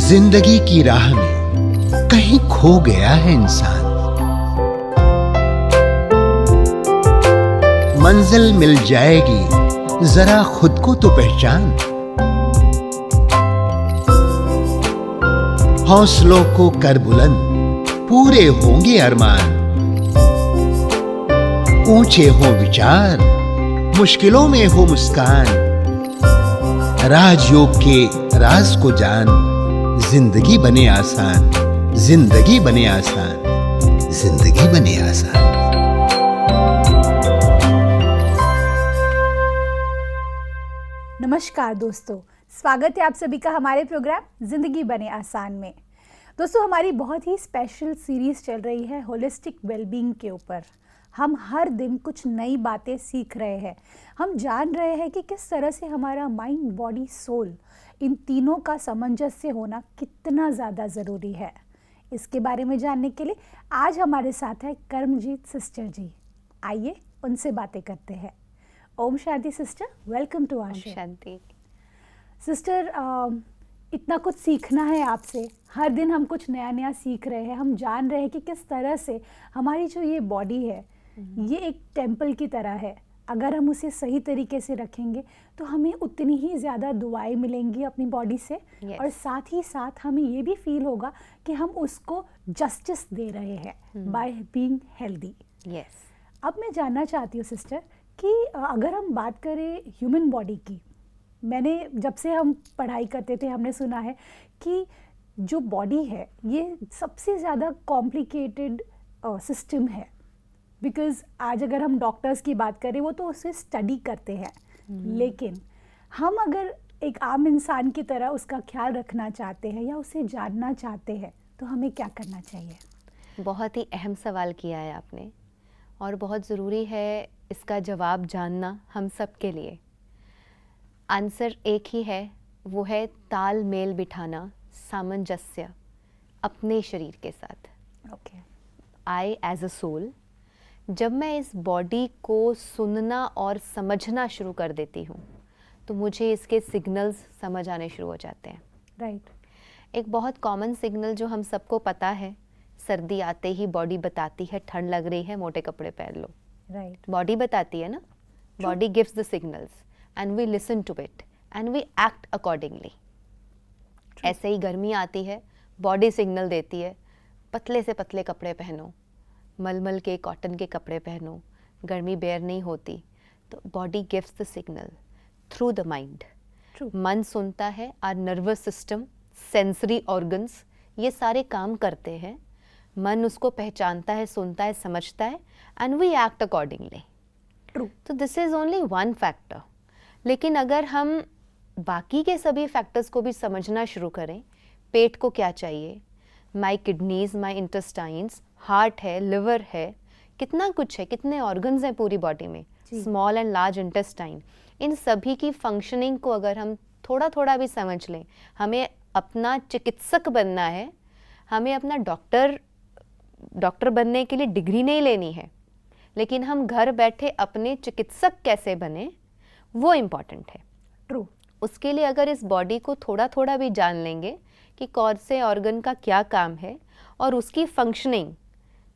जिंदगी की राह में कहीं खो गया है इंसान। मंजिल मिल जाएगी, जरा खुद को तो पहचान। हौसलों को कर बुलंद, पूरे होंगे अरमान। ऊंचे हो विचार, मुश्किलों में हो मुस्कान। राजयोग के राज को जान, जिंदगी बने आसान, जिंदगी बने आसान, जिंदगी बने आसान। नमस्कार दोस्तों, स्वागत है आप सभी का हमारे प्रोग्राम जिंदगी बने आसान में। दोस्तों, हमारी बहुत ही स्पेशल सीरीज चल रही है होलिस्टिक वेलबींग के ऊपर। हम हर दिन कुछ नई बातें सीख रहे हैं। हम जान रहे हैं कि किस तरह से हमारा माइंड, बॉडी, सोल, इन तीनों का सामंजस्य होना कितना ज़्यादा ज़रूरी है। इसके बारे में जानने के लिए आज हमारे साथ है कर्मजीत सिस्टर जी। आइए उनसे बातें करते हैं। Om Shanti sister, welcome to our show. Shanti sister, इतना कुछ सीखना है आपसे। हर दिन हम कुछ नया नया सीख रहे हैं। हम जान रहे हैं कि किस तरह से हमारी जो ये बॉडी है, ये एक टेम्पल की तरह है। अगर हम उसे सही तरीके से रखेंगे तो हमें उतनी ही ज़्यादा दुआएं मिलेंगी अपनी बॉडी से। Yes. और साथ ही साथ हमें ये भी फील होगा कि हम उसको जस्टिस दे रहे हैं बाय बीइंग हेल्दी। यस अब मैं जानना चाहती हूँ सिस्टर कि अगर हम बात करें ह्यूमन बॉडी की, मैंने जब से हम पढ़ाई करते थे हमने सुना है कि जो बॉडी है ये सबसे ज़्यादा कॉम्प्लिकेटेड सिस्टम है। बिकॉज़ आज अगर हम डॉक्टर्स की बात करें वो तो उसे स्टडी करते हैं, लेकिन हम अगर एक आम इंसान की तरह उसका ख्याल रखना चाहते हैं या उसे जानना चाहते हैं तो हमें क्या करना चाहिए? बहुत ही अहम सवाल किया है आपने और बहुत ज़रूरी है इसका जवाब जानना हम सब के लिए। आंसर एक ही है, वो है तालमेल बिठाना, सामंजस्य अपने शरीर के साथ। Okay. I as a soul, जब मैं इस बॉडी को सुनना और समझना शुरू कर देती हूँ तो मुझे इसके सिग्नल्स समझ आने शुरू हो जाते हैं। राइट। एक बहुत कॉमन सिग्नल जो हम सबको पता है, सर्दी आते ही बॉडी बताती है ठंड लग रही है, मोटे कपड़े पहन लो। राइट। बॉडी बताती है ना, body gives the signals and we listen to it and we act accordingly. ऐसे ही गर्मी आती है, बॉडी सिग्नल देती है पतले से पतले कपड़े पहनो, मलमल के कॉटन के कपड़े पहनो, गर्मी बेयर नहीं होती। तो body gives the signal through the mind. मन सुनता है, our nervous system, sensory organs, ये सारे काम करते हैं। मन उसको पहचानता है, सुनता है, समझता है and we act accordingly. True. तो this is only one factor. लेकिन अगर हम बाकी के सभी फैक्टर्स को भी समझना शुरू करें, पेट को क्या चाहिए, माई किडनीज, माई इंटेस्टाइन्स, हार्ट है, लिवर है, कितना कुछ है, कितने ऑर्गन्स हैं पूरी बॉडी में, स्मॉल एंड लार्ज इंटेस्टाइन, इन सभी की फंक्शनिंग को अगर हम थोड़ा थोड़ा भी समझ लें, हमें अपना चिकित्सक बनना है, हमें अपना डॉक्टर बनने के लिए डिग्री नहीं लेनी है, लेकिन हम घर बैठे अपने चिकित्सक कैसे बने वो इम्पॉर्टेंट है। ट्रू। उसके लिए अगर इस बॉडी को थोड़ा थोड़ा भी जान लेंगे कि कौन से ऑर्गन का क्या काम है और उसकी फंक्शनिंग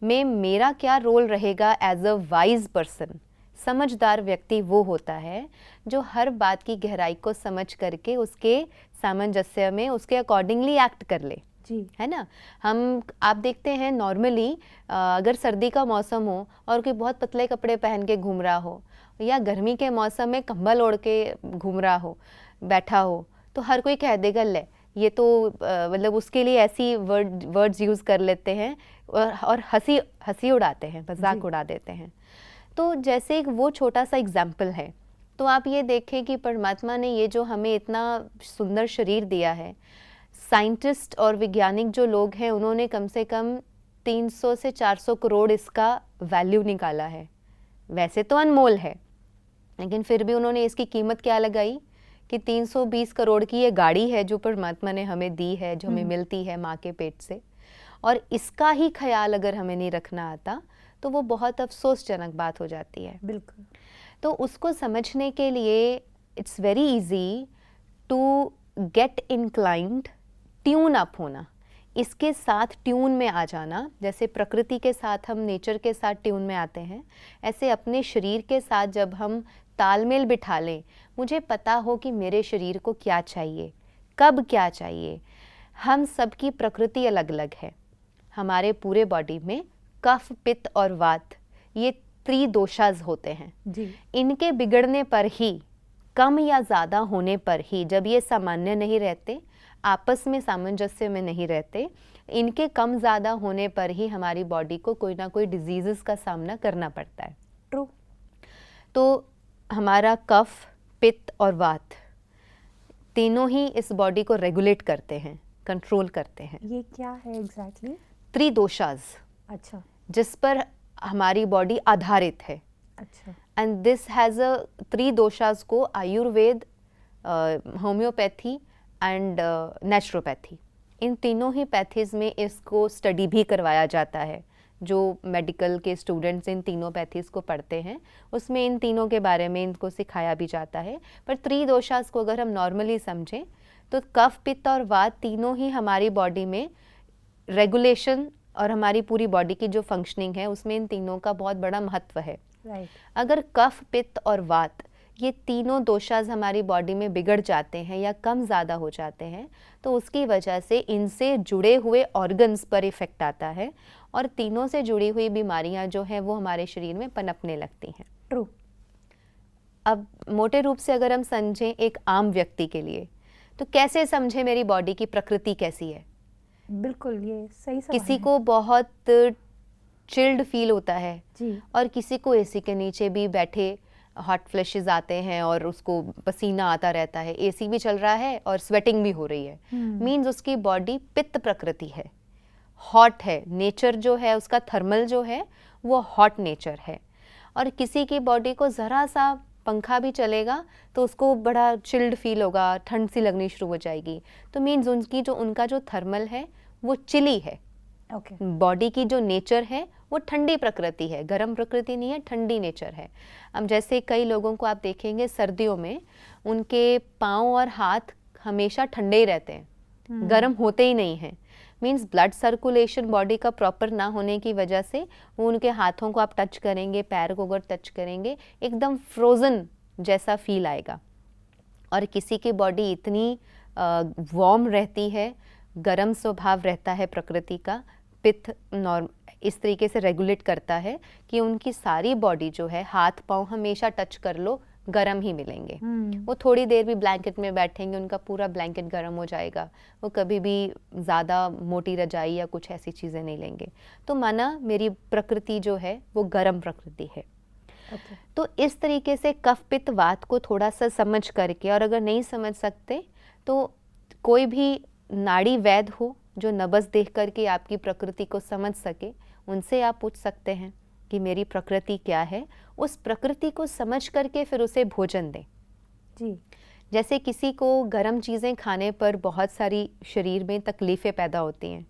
में मेरा क्या रोल रहेगा एज अ वाइज पर्सन। समझदार व्यक्ति वो होता है जो हर बात की गहराई को समझ करके उसके सामंजस्य में उसके अकॉर्डिंगली एक्ट कर ले, जी। है ना। आप देखते हैं नॉर्मली अगर सर्दी का मौसम हो और कोई बहुत पतले कपड़े पहन के घूम रहा हो या गर्मी के मौसम में कंबल ओढ़ के घूम रहा हो, बैठा हो, तो हर कोई कह देगा ले ये तो मतलब उसके लिए ऐसी वर्ड्स यूज़ कर लेते हैं और हंसी उड़ाते हैं, मजाक उड़ा देते हैं। तो जैसे एक वो छोटा सा एग्जाम्पल है, तो आप ये देखें कि परमात्मा ने ये जो हमें इतना सुंदर शरीर दिया है, साइंटिस्ट और वैज्ञानिक जो लोग हैं उन्होंने कम से कम 300 से 400 करोड़ इसका वैल्यू निकाला है। वैसे तो अनमोल है, लेकिन फिर भी उन्होंने इसकी कीमत क्या लगाई कि 320 करोड़ की ये गाड़ी है जो परमात्मा ने हमें दी है, जो हमें मिलती है माँ के पेट से, और इसका ही ख्याल अगर हमें नहीं रखना आता तो वो बहुत अफसोसजनक बात हो जाती है। बिल्कुल। तो उसको समझने के लिए it's very easy to get inclined tune up होना, इसके साथ ट्यून में आ जाना। जैसे प्रकृति के साथ हम नेचर के साथ ट्यून में आते हैं, ऐसे अपने शरीर के साथ जब हम तालमेल बिठा लें, मुझे पता हो कि मेरे शरीर को क्या चाहिए, कब क्या चाहिए। हम सबकी प्रकृति अलग अलग है। हमारे पूरे बॉडी में कफ, पित्त और वात, ये त्रिदोषाज होते हैं जी। इनके बिगड़ने पर ही, कम या ज़्यादा होने पर ही, जब ये सामान्य नहीं रहते, आपस में सामंजस्य में नहीं रहते, इनके कम ज़्यादा होने पर ही हमारी बॉडी को कोई ना कोई डिजीज़ का सामना करना पड़ता है। ट्रू। तो हमारा कफ, पित्त और वात तीनों ही इस बॉडी को रेगुलेट करते हैं, कंट्रोल करते हैं। ये क्या है एग्जैक्टली? त्रिदोषाज, अच्छा जिस पर हमारी बॉडी आधारित है। अच्छा। एंड दिस हैज़ अ त्रिदोषाज को आयुर्वेद, होम्योपैथी एंड नेचुरोपैथी, इन तीनों ही पैथीज़ में इसको स्टडी भी करवाया जाता है। जो मेडिकल के स्टूडेंट्स इन तीनों पैथीज़ को पढ़ते हैं, उसमें इन तीनों के बारे में इनको सिखाया भी जाता है। पर त्रिदोषाज को अगर हम नॉर्मली समझें तो कफ, पित्त और वात तीनों ही हमारी बॉडी में रेगुलेशन और हमारी पूरी बॉडी की जो फंक्शनिंग है उसमें इन तीनों का बहुत बड़ा महत्व है। राइट। अगर कफ, पित्त और वात ये तीनों दोषाज हमारी बॉडी में बिगड़ जाते हैं या कम ज़्यादा हो जाते हैं, तो उसकी वजह से इनसे जुड़े हुए ऑर्गन्स पर इफ़ेक्ट आता है और तीनों से जुड़ी हुई बीमारियां जो हैं वो हमारे शरीर में पनपने लगती हैं। ट्रू। अब मोटे रूप से अगर हम समझें एक आम व्यक्ति के लिए, तो कैसे समझें मेरी बॉडी की प्रकृति कैसी है? बिल्कुल, ये सही सवाल किसी है। को बहुत चिल्ड फील होता है जी। और किसी को एसी के नीचे भी बैठे हॉट फ्लैशेस आते हैं और उसको पसीना आता रहता है, एसी भी चल रहा है और स्वेटिंग भी हो रही है। मीन्स उसकी बॉडी पित्त प्रकृति है, हॉट है, नेचर जो है उसका थर्मल जो है वो हॉट नेचर है। और किसी की बॉडी को ज़रा सा पंखा भी चलेगा तो उसको बड़ा चिल्ड फील होगा, ठंड सी लगनी शुरू हो जाएगी। तो मीन्स उनका जो थर्मल है वो चिली है। ओके। बॉडी की जो नेचर है वो ठंडी प्रकृति है, गर्म प्रकृति नहीं है, ठंडी नेचर है। अब जैसे कई लोगों को आप देखेंगे सर्दियों में उनके पाँव और हाथ हमेशा ठंडे ही रहते हैं, गर्म होते ही नहीं हैं। मीन्स ब्लड सर्कुलेशन बॉडी का प्रॉपर ना होने की वजह से वो उनके हाथों को आप टच करेंगे, पैर को अगर टच करेंगे एकदम फ्रोज़न जैसा फील आएगा। और किसी की बॉडी इतनी वार्म रहती है, गर्म स्वभाव रहता है प्रकृति का, पित्त इस तरीके से रेगुलेट करता है कि उनकी सारी बॉडी जो है, हाथ पाँव हमेशा टच कर लो गरम ही मिलेंगे। वो थोड़ी देर भी ब्लैंकेट में बैठेंगे, उनका पूरा ब्लैंकेट गर्म हो जाएगा। वो कभी भी ज़्यादा मोटी रजाई या कुछ ऐसी चीज़ें नहीं लेंगे। तो माना मेरी प्रकृति जो है वो गर्म प्रकृति है। Okay. तो इस तरीके से कफ, पित्त, वात को थोड़ा सा समझ करके, और अगर नहीं समझ सकते तो कोई भी नाड़ी वैद्य हो जो नब्ज़ देख करके आपकी प्रकृति को समझ सके, उनसे आप पूछ सकते हैं कि मेरी प्रकृति क्या है। उस प्रकृति को समझ करके फिर उसे भोजन दें। जी। जैसे किसी को गर्म चीज़ें खाने पर बहुत सारी शरीर में तकलीफ़ें पैदा होती हैं,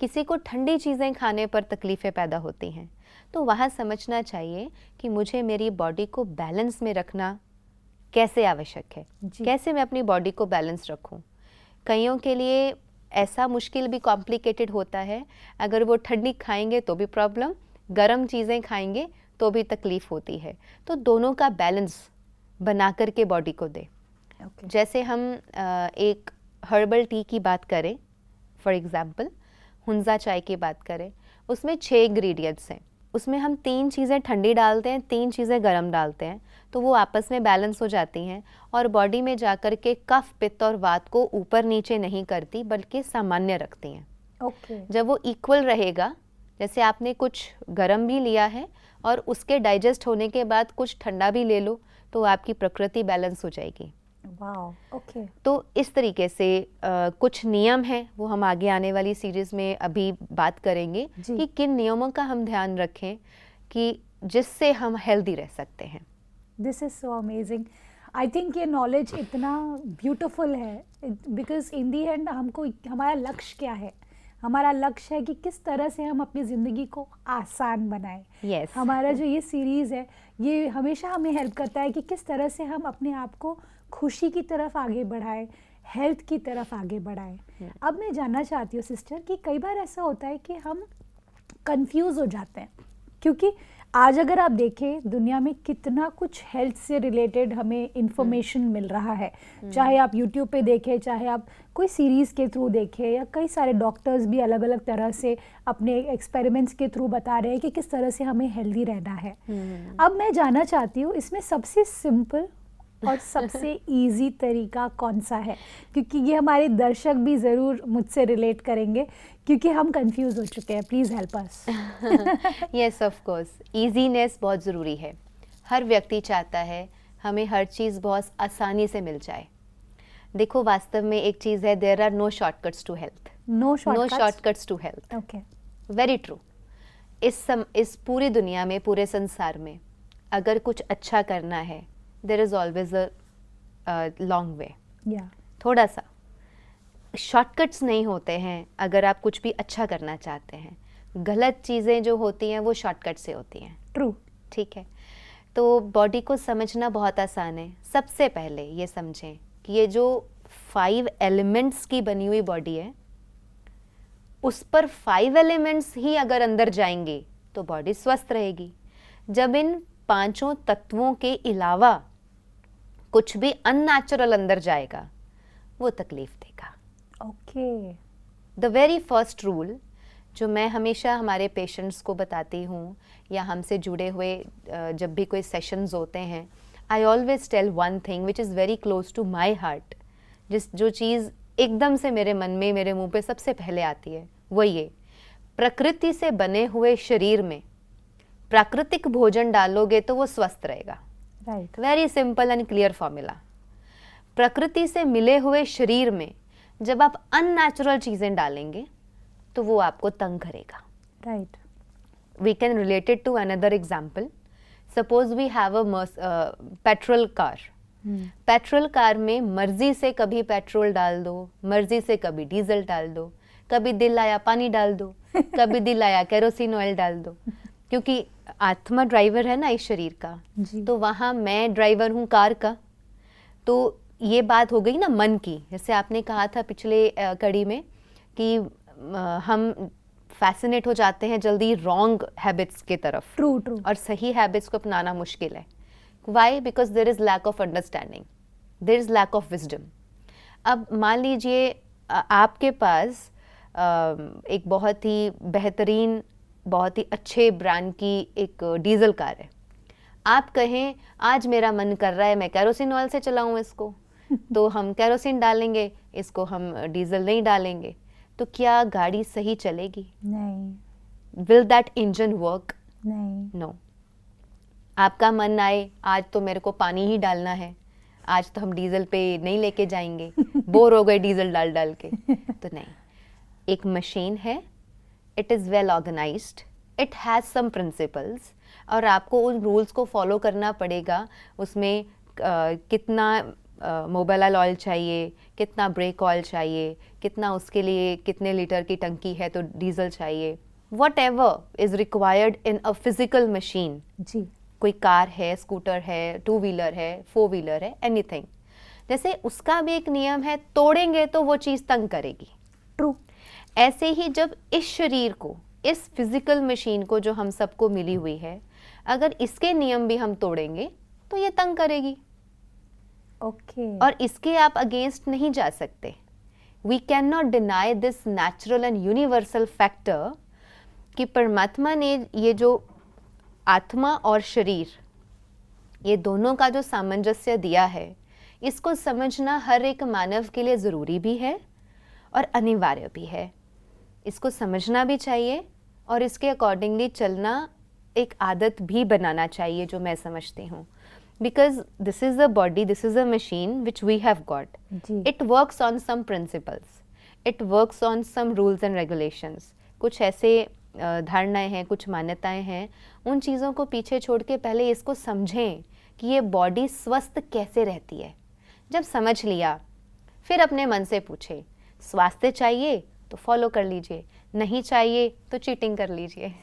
किसी को ठंडी चीज़ें खाने पर तकलीफ़ें पैदा होती हैं। तो वहाँ समझना चाहिए कि मुझे मेरी बॉडी को बैलेंस में रखना कैसे आवश्यक है, कैसे मैं अपनी बॉडी को बैलेंस रखूं। कईयों के लिए ऐसा मुश्किल भी कॉम्प्लिकेटेड होता है, अगर वो ठंडी खाएंगे तो भी प्रॉब्लम, गर्म चीज़ें खाएंगे तो भी तकलीफ़ होती है। तो दोनों का बैलेंस बना करके बॉडी को दे। जैसे हम एक हर्बल टी की बात करें, फॉर एग्ज़ाम्पल हुंजा चाय की बात करें, उसमें 6 इंग्रेडिएंट्स हैं। उसमें हम 3 चीज़ें ठंडी डालते हैं, 3 चीज़ें गर्म डालते हैं, तो वो आपस में बैलेंस हो जाती हैं और बॉडी में जाकर के कफ, पित्त और वात को ऊपर नीचे नहीं करती बल्कि सामान्य रखती हैं। ओके। जब वो इक्वल रहेगा, जैसे आपने कुछ गर्म भी लिया है और उसके डाइजेस्ट होने के बाद कुछ ठंडा भी ले लो, तो आपकी प्रकृति बैलेंस हो जाएगी। Wow, okay. तो इस तरीके से कुछ नियम हैं, वो हम आगे आने वाली सीरीज़ में अभी बात करेंगे कि किन नियमों का हम ध्यान रखें कि जिससे हम हेल्दी रह सकते हैं। This is so amazing. I think ये नॉलेज इतना ब्यूटीफुल है बिकॉज इन दी एंड हमको हमारा लक्ष्य क्या है? हमारा लक्ष्य है कि किस तरह से हम अपनी ज़िंदगी को आसान बनाएं। Yes. हमारा जो ये सीरीज़ है ये हमेशा हमें हेल्प करता है कि किस तरह से हम अपने आप को खुशी की तरफ आगे बढ़ाएं, हेल्थ की तरफ आगे बढ़ाएं। अब मैं जानना चाहती हूँ सिस्टर कि कई बार ऐसा होता है कि हम कंफ्यूज हो जाते हैं, क्योंकि आज अगर आप देखें दुनिया में कितना कुछ हेल्थ से रिलेटेड हमें इंफॉर्मेशन मिल रहा है, चाहे आप यूट्यूब पे देखें, चाहे आप कोई सीरीज़ के थ्रू देखें, या कई सारे डॉक्टर्स भी अलग अलग तरह से अपने एक्सपेरिमेंट्स के थ्रू बता रहे हैं कि किस तरह से हमें हेल्दी रहना है। अब मैं जानना चाहती हूँ इसमें सबसे सिंपल और सबसे इजी तरीका कौन सा है, क्योंकि ये हमारे दर्शक भी ज़रूर मुझसे रिलेट करेंगे क्योंकि हम कंफ्यूज हो चुके हैं। Please help us. Yes, of course, easiness बहुत ज़रूरी है। हर व्यक्ति चाहता है हमें हर चीज़ बहुत आसानी से मिल जाए। देखो, वास्तव में एक चीज़ है, there are no shortcuts to health. No shortcuts to health. Okay, very true. इस पूरी दुनिया में, पूरे संसार में अगर कुछ अच्छा करना है, there is always a long way. या थोड़ा सा शॉर्टकट्स नहीं होते हैं अगर आप कुछ भी अच्छा करना चाहते हैं। गलत चीज़ें जो होती हैं वो शॉर्टकट से होती हैं। ट्रू। ठीक है, तो बॉडी को समझना बहुत आसान है। सबसे पहले ये समझें कि ये जो 5 एलिमेंट्स की बनी हुई बॉडी है, उस पर 5 एलिमेंट्स ही अगर अंदर जाएंगे तो बॉडी स्वस्थ रहेगी। जब इन 5 तत्वों के अलावा कुछ भी अननेचुरल अंदर जाएगा, वो तकलीफ देगा। Okay. The very first rule जो मैं हमेशा हमारे पेशेंट्स को बताती हूँ, या हमसे जुड़े हुए जब भी कोई सेशंस होते हैं, I always tell one thing which is very close to my heart. जो चीज़ एकदम से मेरे मन में, मेरे मुंह पे सबसे पहले आती है, वो ये: प्रकृति से बने हुए शरीर में प्राकृतिक भोजन डालोगे तो वो स्वस्थ रहेगा। Right. Very simple and clear formula. प्रकृति से मिले हुए शरीर में जब आप अननेचुरल चीज़ें डालेंगे तो वो आपको तंग करेगा। Right. We can relate it to another example. Suppose we have a petrol car. Petrol car में मर्जी से कभी पेट्रोल डाल दो, मर्जी से कभी डीजल डाल दो, कभी दिल आया पानी डाल दो, कभी दिल आया केरोसिन ऑयल डाल दो, क्योंकि आत्मा ड्राइवर है ना इस शरीर का। जी। तो वहाँ मैं ड्राइवर हूँ कार का। तो ये बात हो गई ना मन की। जैसे आपने कहा था पिछले कड़ी में कि हम फैसिनेट हो जाते हैं जल्दी रॉन्ग हैबिट्स की तरफ। True true. और सही हैबिट्स को अपनाना मुश्किल है। Why? Because there is lack of understanding, there is lack of wisdom. अब मान लीजिए आपके पास एक बहुत ही बेहतरीन, बहुत ही अच्छे ब्रांड की एक डीजल कार है। आप कहें आज मेरा मन कर रहा है मैं केरोसिन ऑयल से चलाऊं इसको, तो हम केरोसिन डालेंगे, इसको हम डीजल नहीं डालेंगे, तो क्या गाड़ी सही चलेगी? नहीं। Will that engine work? नहीं। नो। आपका मन आए आज तो मेरे को पानी ही डालना है, आज तो हम डीजल पे नहीं लेके जाएंगे, बोर हो गए डीजल डाल डाल के, तो नहीं। एक मशीन है, it is well organised, it has some principles, और आपको उन रूल्स को फॉलो करना पड़ेगा। उसमें कितना मोबाइल ऑयल चाहिए, कितना ब्रेक ऑयल चाहिए, कितना उसके लिए कितने लीटर की टंकी है तो डीजल चाहिए, whatever is required in a physical machine. जी। कोई कार है, स्कूटर है, 2 व्हीलर है, 4 व्हीलर है, एनीथिंग, जैसे उसका भी एक नियम है, तोड़ेंगे तो वो चीज़ तंग करेगी। ट्रू। ऐसे ही जब इस शरीर को, इस फिजिकल मशीन को जो हम सबको मिली हुई है, अगर इसके नियम भी हम तोड़ेंगे तो ये तंग करेगी। ओके। और इसके आप अगेंस्ट नहीं जा सकते। We can not deny this natural and universal factor कि परमात्मा ने ये जो आत्मा और शरीर, ये दोनों का जो सामंजस्य दिया है, इसको समझना हर एक मानव के लिए ज़रूरी भी है और अनिवार्य भी है। इसको समझना भी चाहिए और इसके अकॉर्डिंगली चलना एक आदत भी बनाना चाहिए, जो मैं समझती हूँ। Because this is a body, this is a machine which we have got. Ji. It works on some principles. It works on some rules and regulations. कुछ ऐसे धारणाएं हैं, कुछ मान्यताएं हैं, उन चीज़ों को पीछे छोड़ के पहले इसको समझें कि ये बॉडी स्वस्थ कैसे रहती है। जब समझ लिया, फिर अपने मन से पूछे, स्वास्थ्य चाहिए तो फॉलो कर लीजिए, नहीं चाहिए तो चीटिंग कर लीजिए।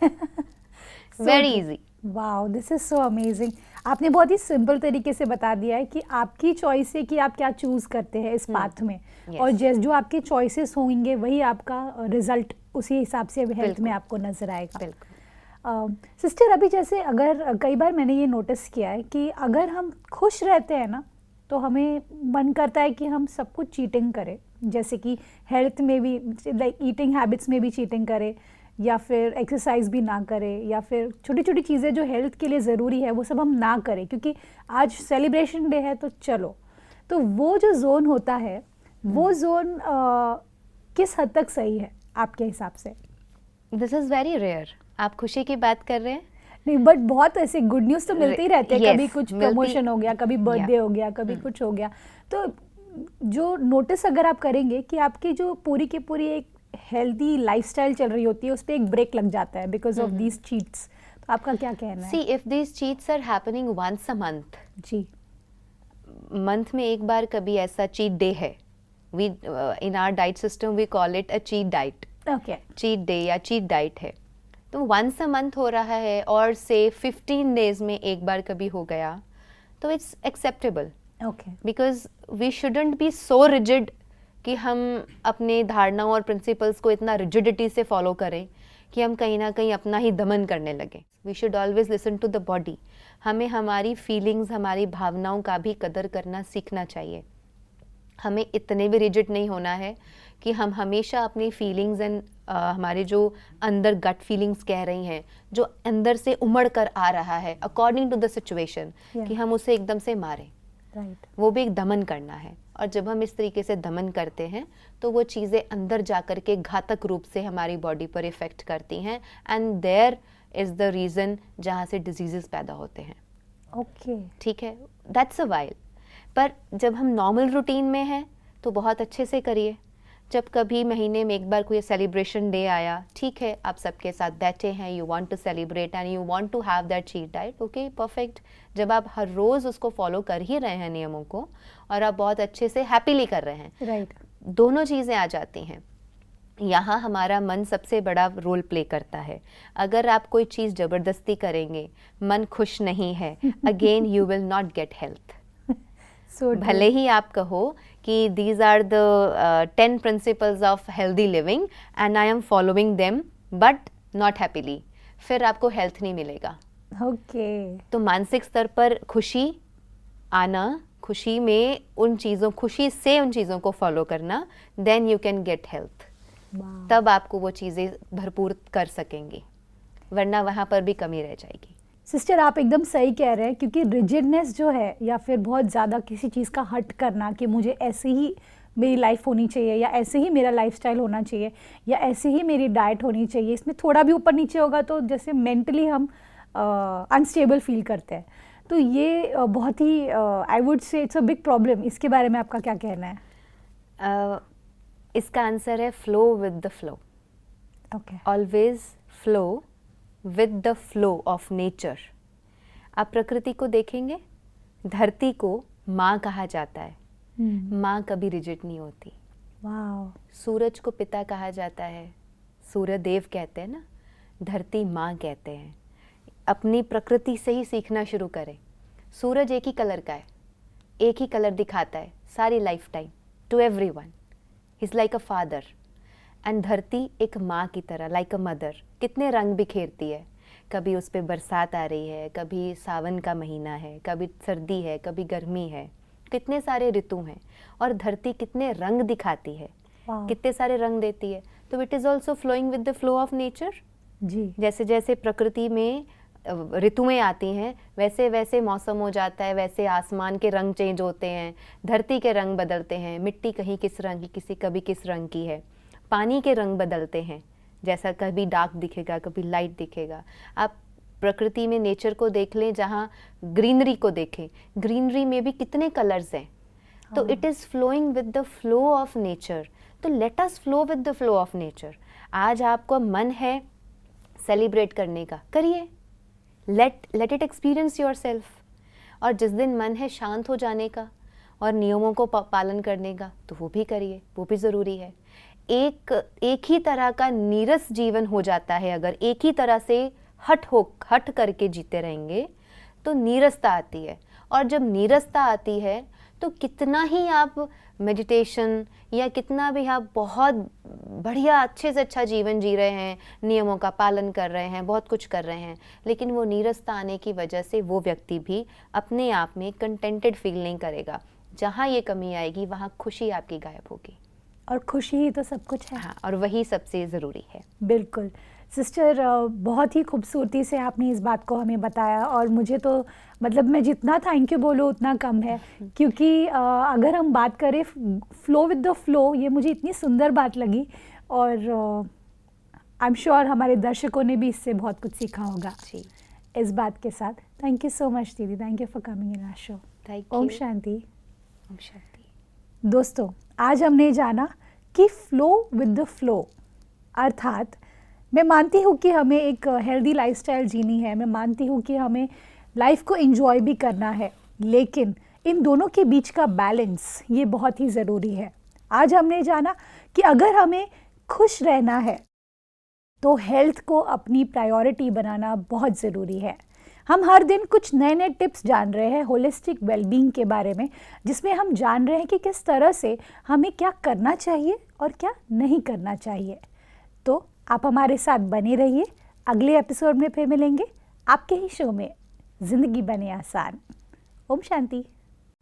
Very easy. Wow, this is so amazing. आपने बहुत ही सिंपल तरीके से बता दिया है कि आपकी चॉइस है कि आप क्या चूज करते हैं इस पाथ में, और जो आपके चॉइसेस होंगे वही आपका रिजल्ट उसी हिसाब से हेल्थ में आपको नजर आएगा। बिल्कुल। सिस्टर, अभी जैसे अगर कई बार मैंने ये नोटिस किया है कि अगर हम खुश रहते हैं ना तो हमें मन करता है कि हम सब कुछ चीटिंग करें, जैसे कि हेल्थ में भी, लाइक ईटिंग हैबिट्स में भी चीटिंग करें, या फिर एक्सरसाइज भी ना करें, या फिर छोटी छोटी चीज़ें जो हेल्थ के लिए ज़रूरी है वो सब हम ना करें क्योंकि आज सेलिब्रेशन डे है तो चलो। तो वो जो जोन होता है वो जोन किस हद तक सही है आपके हिसाब से? This is very rare. आप खुशी की बात कर रहे हैं? नहीं, बट बहुत ऐसे गुड न्यूज़ तो मिलते ही रहते हैं। Yes, कभी कुछ प्रमोशन हो गया, कभी बर्थडे हो गया, कभी कुछ हो गया। तो जो नोटिस अगर आप करेंगे कि आपकी जो पूरी की पूरी एक हेल्दी लाइफस्टाइल चल रही होती है उस पर एक ब्रेक लग जाता है बिकॉज ऑफ दीज चीट्स, तो आपका क्या कहना है? See, if these cheats are happening once a month, जी, मंथ में एक बार कभी ऐसा चीट डे है, we in our diet system we call it a cheat diet, okay, cheat day या चीट डाइट है, तो वंस अ मंथ हो रहा है और से 15 डेज में एक बार कभी हो गया तो it's acceptable, okay, because we shouldn't be so rigid कि हम अपने धारणाओं और प्रिंसिपल्स को इतना रिजिडिटी से फॉलो करें कि हम कहीं ना कहीं अपना ही दमन करने लगे। We should always listen to the body. हमें हमारी फीलिंग्स, हमारी भावनाओं का भी कदर करना सीखना चाहिए। हमें इतने भी रिजिड नहीं होना है कि हम हमेशा अपनी फीलिंग्स एंड हमारे जो अंदर गट फीलिंग्स कह रही हैं, जो अंदर से उमड़ कर आ रहा है अकॉर्डिंग टू द सिचुएशन, कि हम उसे एकदम से मारें। राइट, वो भी एक दमन करना है, और जब हम इस तरीके से दमन करते हैं तो वो चीज़ें अंदर जाकर के घातक रूप से हमारी बॉडी पर इफ़ेक्ट करती हैं, and there is the reason जहाँ से डिजीज़ेस पैदा होते हैं। ओके, ठीक है, दैट्स अ वाइल। पर जब हम नॉर्मल रूटीन में हैं तो बहुत अच्छे से करिए। जब कभी महीने में एक बार कोई सेलिब्रेशन डे आया, ठीक है, आप सबके साथ बैठे हैं, you want to celebrate and you want to have that cheat diet, okay, perfect. जब आप हर रोज़ उसको फॉलो कर ही रहे हैं नियमों को, और आप बहुत अच्छे से हैप्पीली कर रहे हैं, राइट, दोनों चीज़ें आ जाती हैं। यहाँ हमारा मन सबसे बड़ा रोल प्ले करता है। अगर आप कोई चीज़ ज़बरदस्ती करेंगे, मन खुश नहीं है, again you will not get health. So भले ही आप कहो कि these are the 10 principles of healthy living and I am following them but not happily, फिर आपको हेल्थ नहीं मिलेगा। ओके, तो मानसिक स्तर पर खुशी आना, खुशी में उन चीज़ों, खुशी से उन चीज़ों को फॉलो करना, then you can get health. तब आपको वो चीज़ें भरपूर कर सकेंगी, वरना वहाँ पर भी कमी रह जाएगी। सिस्टर, आप एकदम सही कह रहे हैं, क्योंकि रिजिडनेस जो है या फिर बहुत ज़्यादा किसी चीज़ का हट करना कि मुझे ऐसे ही मेरी लाइफ होनी चाहिए, या ऐसे ही मेरा लाइफस्टाइल होना चाहिए, या ऐसे ही मेरी डाइट होनी चाहिए, इसमें थोड़ा भी ऊपर नीचे होगा तो जैसे मेंटली हम अनस्टेबल फील करते हैं। तो ये बहुत ही I would say it's a big problem. इसके बारे में आपका क्या कहना है? इसका आंसर है flow with the flow. Okay, always flow with the flow of nature. आप प्रकृति को देखेंगे, धरती को माँ कहा जाता है, माँ कभी रिजिड नहीं होती। वाओ, सूरज को पिता कहा जाता है, सूर्य देव कहते हैं ना, धरती माँ कहते हैं। अपनी प्रकृति से ही सीखना शुरू करें। सूरज एक ही कलर का है, एक ही कलर दिखाता है सारी life time to everyone, is like a father. And धरती एक माँ की तरह, लाइक अ मदर, कितने रंग बिखेरती है। कभी उस पर बरसात आ रही है, कभी सावन का महीना है, कभी सर्दी है, कभी गर्मी है, कितने सारे ऋतु हैं, और धरती कितने रंग दिखाती है, कितने सारे रंग देती है। तो it is also flowing with the flow of nature. जी, जैसे जैसे प्रकृति में ऋतुएं आती हैं, वैसे वैसे मौसम हो जाता है, वैसे आसमान के रंग चेंज होते हैं, धरती के रंग बदलते हैं, मिट्टी कहीं किस रंग की, किसी कभी किस रंग की है, पानी के रंग बदलते हैं, जैसा कभी डार्क दिखेगा, कभी लाइट दिखेगा। आप प्रकृति में नेचर को देख लें, जहाँ ग्रीनरी को देखें, ग्रीनरी में भी कितने कलर्स हैं। तो it is flowing with the flow of nature. तो let us flow with the flow of nature. आज आपको मन है सेलिब्रेट करने का, करिए, let it experience yourself. और जिस दिन मन है शांत हो जाने का और नियमों को पालन करने का, तो वो भी करिए, वो भी ज़रूरी है। एक ही तरह का नीरस जीवन हो जाता है अगर एक ही तरह से हट करके जीते रहेंगे तो नीरसता आती है। और जब नीरसता आती है तो कितना ही आप मेडिटेशन या कितना भी आप बहुत बढ़िया अच्छे से अच्छा जीवन जी रहे हैं, नियमों का पालन कर रहे हैं, बहुत कुछ कर रहे हैं, लेकिन वो नीरसता आने की वजह से वो व्यक्ति भी अपने आप में कंटेंटेड फील नहीं करेगा। जहाँ ये कमी आएगी वहाँ खुशी आपकी गायब होगी। और खुशी ही तो सब कुछ है। हाँ, और वही सबसे ज़रूरी है। बिल्कुल सिस्टर, बहुत ही खूबसूरती से आपने इस बात को हमें बताया, और मुझे तो मतलब मैं जितना थैंक यू बोलूँ उतना कम है, क्योंकि अगर हम बात करें फ्लो विद द फ्लो, ये मुझे इतनी सुंदर बात लगी, और आई एम श्योर हमारे दर्शकों ने भी इससे बहुत कुछ सीखा होगा। जी, इस बात के साथ थैंक यू सो मच दीदी, thank you for coming in our show. Thank Om you. Shanti. Om Shanti. दोस्तों, आज हमने जाना कि फ्लो विद द फ्लो, अर्थात मैं मानती हूँ कि हमें एक हेल्दी लाइफस्टाइल जीनी है, मैं मानती हूँ कि हमें लाइफ को एंजॉय भी करना है, लेकिन इन दोनों के बीच का बैलेंस ये बहुत ही ज़रूरी है। आज हमने जाना कि अगर हमें खुश रहना है तो हेल्थ को अपनी प्रायोरिटी बनाना बहुत ज़रूरी है। हम हर दिन कुछ नए नए टिप्स जान रहे हैं होलिस्टिक वेलबींग के बारे में, जिसमें हम जान रहे हैं कि किस तरह से हमें क्या करना चाहिए और क्या नहीं करना चाहिए। तो आप हमारे साथ बने रहिए, अगले एपिसोड में फिर मिलेंगे आपके ही शो में जिंदगी बने आसान। ओम शांति।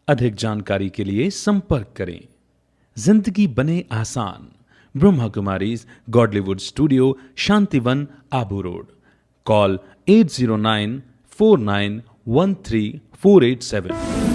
अधिक जानकारी के लिए संपर्क करें। जिंदगी बने आसान, Brahma Kumaris Godlywood studio, Shantivan, Abu road. Call 80949134887।